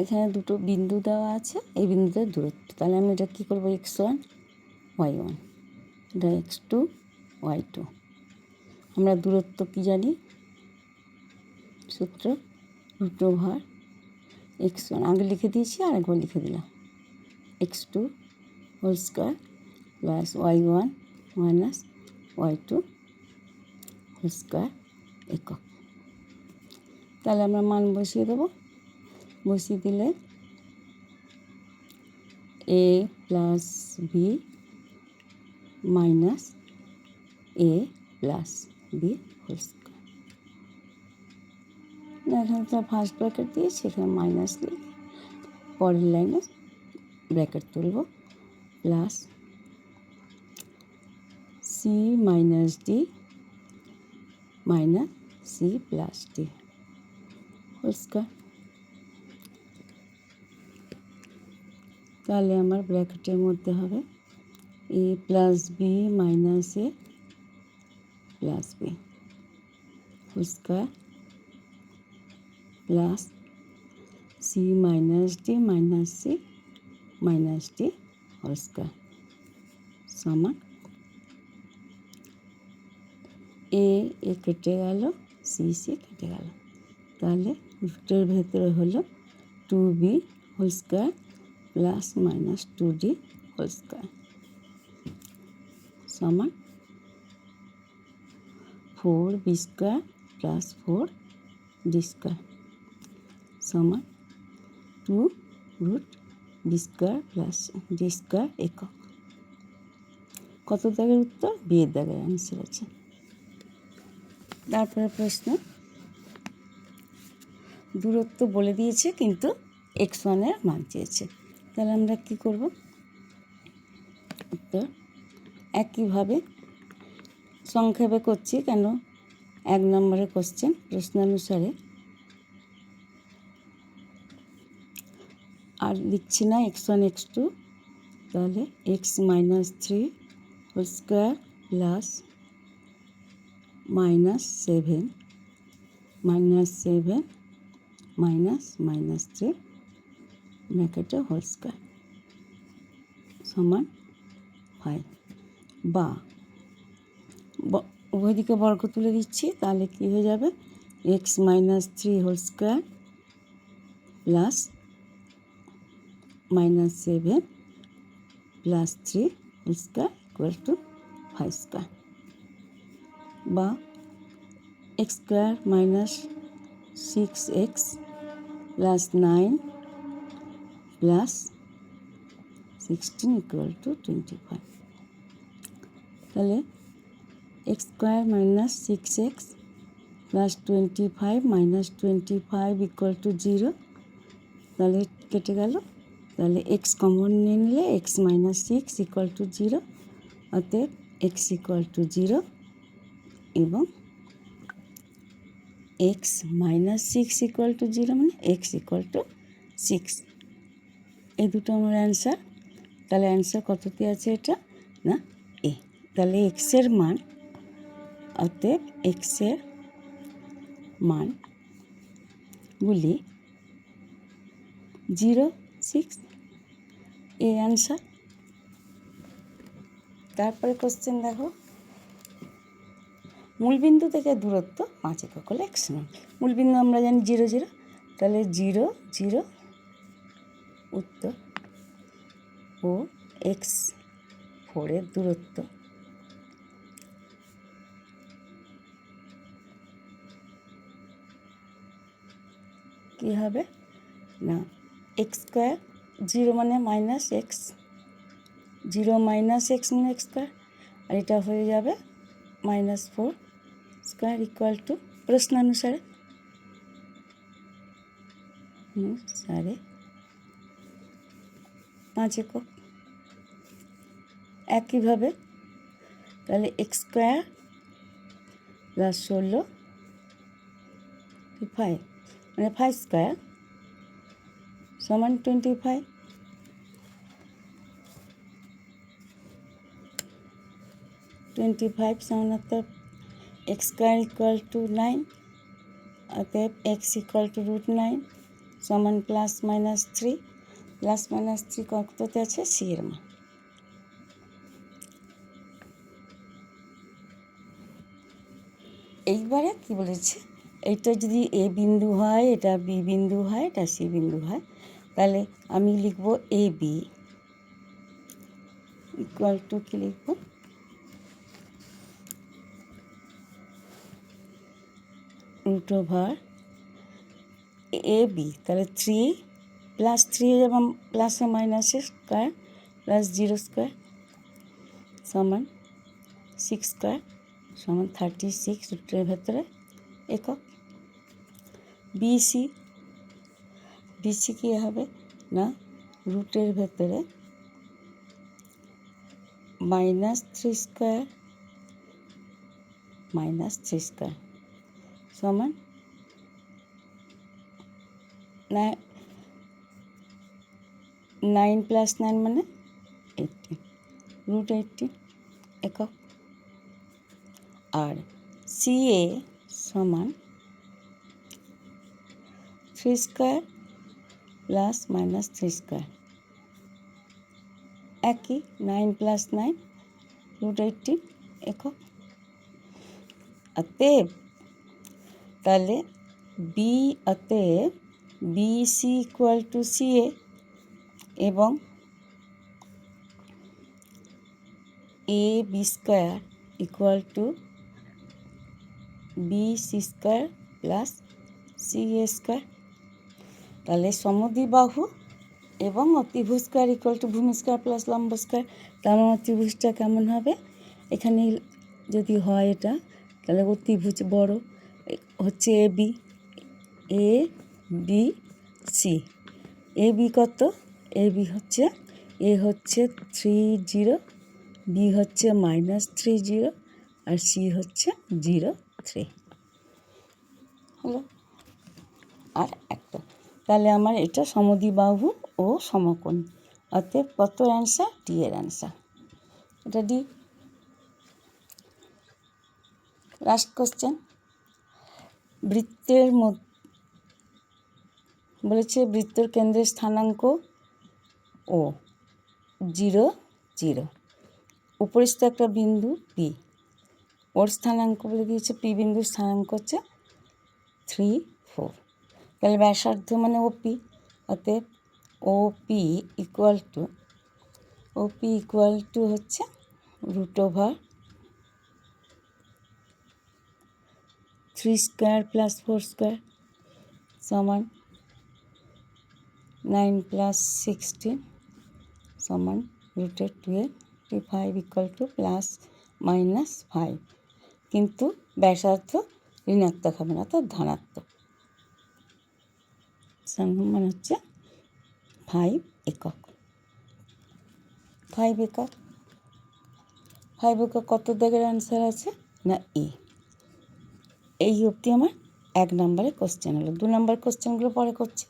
এখানে দুটো বিন্দু দেওয়া আছে, এই বিন্দুতে দূরত্ব। তাহলে আমি এটা কী করবো, x1 y1, এটা x2 y2। আমরা দূরত্ব কী জানি, সূত্র √x1 আগে লিখে দিয়েছি, আরেকবার লিখে দিলাম, x2 whole square plus y1 minus y2 whole square একক। তাহলে আমরা মান বসিয়ে দেবো। বসিয়ে দিলে a plus B minus a plus B whole square. এখানে তো ফার্স্ট ব্র্যাকেট দিয়েছি, এখানে মাইনাস দিয়ে পরের লাইনে ব্র্যাকেট তুলব, plus c minus d minus c plus d whole square. তাহলে আমার ব্র্যাকেটের মধ্যে হবে a plus B minus a plus B whole square plus c minus d minus c minus d whole square সমান এ কেটে গেল, C কেটে গেল। তাহলে রুটের ভেতরে হলো 2b whole square plus minus 2d whole square সমান 4b square plus 4d square সমান 2√b square plus D square একক। কত দাগের উত্তর? বিয়ের দাগের অ্যান্সার আছে। তারপরে প্রশ্ন, দূরত্ব বলে দিয়েছে কিন্তু x1 এর মান চেয়েছে। তাহলে আমরা কী করব, উত্তর একইভাবে সংক্ষেপে করছি, কেন 1 নম্বরের কোশ্চেন প্রশ্নানুসারে আর লিখছি না x1 x2। তাহলে x minus 3 whole square plus -7 -7 -3 ব্র্যাকেটে হোল স্কোয়ার সমান 5। বা উভয় দিকে বর্গ তুলে দিচ্ছি, তাহলে কী হয়ে যাবে, x minus 3 whole square plus -7 plus 3 whole square equal to 5 square. বা x square minus 6x plus 9 plus 16 equal to 25। তাহলে x square minus 6x plus 25 minus 25 equal to 0। তাহলে কেটে গেল। তাহলে x কমন নিয়ে নিলে x মাইনাস 6 ইকুয়াল টু 0, অতএব x equal to 0 এবং x মাইনাস 6 ইকুয়াল টু 0 মানে x ইকুয়াল টু 6। এই দুটো আমার অ্যান্সার। তাহলে অ্যান্সার কততে আছে এটা না এ। তাহলে এক্সের মান, অতএব এক্সের মানগুলি 0, 6 এই অ্যান্সার। তারপরে কোশ্চেন দেখো, মূলবিন্দু থেকে দূরত্ব 5 একক হলে x মান। মূলবিন্দু আমরা জানি 0, 0। তাহলে 0, 0 উত্তর ও x4 এর দূরত্ব কী হবে না, x স্কোয়ার 0 মানে মাইনাস এক্স, 0 মাইনাস এক্স মানে x স্কোয়ার, আর এটা হয়ে যাবে -4 স্কোয়ার ইকুয়াল টু প্রশ্নানুসারে 5 একক। একইভাবে তাহলে x স্কোয়ার প্লাস 16 5 মানে 5 স্কোয়ার সমান 25। 25 সমান অর্থাৎ x স্কোয়ার ইকুয়াল টু 9, অতএব x ইকুয়াল টু √9 সমান plus minus three, plus minus three কততে আছে? সি এর মান। এইবারে কি বলেছে, এইটা যদি এ বিন্দু হয়, এটা বি বিন্দু হয়, এটা সি বিন্দু হয়, তাহলে আমি লিখব এ বি ইকুয়াল টু কি লিখব? রুট ওভার এ বি, তাহলে থ্রি প্লাস থ্রি এবং প্লাসে মাইনাসের স্কোয়ার প্লাস জিরো স্কোয়ার সমান সিক্স স্কোয়ার সমান 36 রুটের ভেতরে একক। বিসি, বিসি কী হবে না, রুটের ভেতরে মাইনাস থ্রি স্কোয়ার সমান 9 প্লাস 9 মানে 18 রুট 18 একক। আর সিএ সমান three square plus minus three square, একই 9 প্লাস 9 রুট 18 একক। অতএব তাহলে অতএব বিসি ইকুয়াল টু সিএ এবং A B square equal to B C square plus C A square. তাহলে সমদ্বিবাহু এবং অতিভুজ স্কোয়ার ইকুয়াল টু ভূমি স্কোয়ার প্লাস লম্ব স্কোয়ার। তার মানে অতিভুজটা কেমন হবে? এখানে যদি হয় এটা, তাহলে অতিভুজ বড় হচ্ছে A B C. A B কত? এ বি হচ্ছে, এ হচ্ছে 30, বি হচ্ছে -30 আর সি হচ্ছে 0.3 হলো। আর একটা, তাহলে আমার এটা সমদ্বিবাহু ও সমকোণ, অতএব কত অ্যান্সার? ডি এর অ্যান্সার। এটা ডি। লাস্ট কোশ্চেন, বৃত্তের বলেছে বৃত্তের কেন্দ্রের স্থানাঙ্ক ও 0, 0, উপরিস্থ একটা বিন্দু পি, ওর স্থানাঙ্ক বলে দিয়েছে, পি বিন্দুর স্থানাঙ্ক হচ্ছে 3, 4। তাহলে ব্যাসার্ধ মানে ওপি, অতএব ওপি ইকুয়াল টু হচ্ছে root over 3 square plus 4 square সমান 9 প্লাস 16 সমান রুটের 25 ইকুয়াল টু প্লাস মাইনাস 5, কিন্তু ব্যাসার্ধ ঋণাত্মক হবে না, তো ধনাত্মক, সমান হচ্ছে 5 একক। 5 একক কত দাগের অ্যান্সার আছে না এ। এই অবধি আমার 1 নম্বরের কোশ্চেন হলো। 2 নম্বর কোশ্চেনগুলো পরে করছি।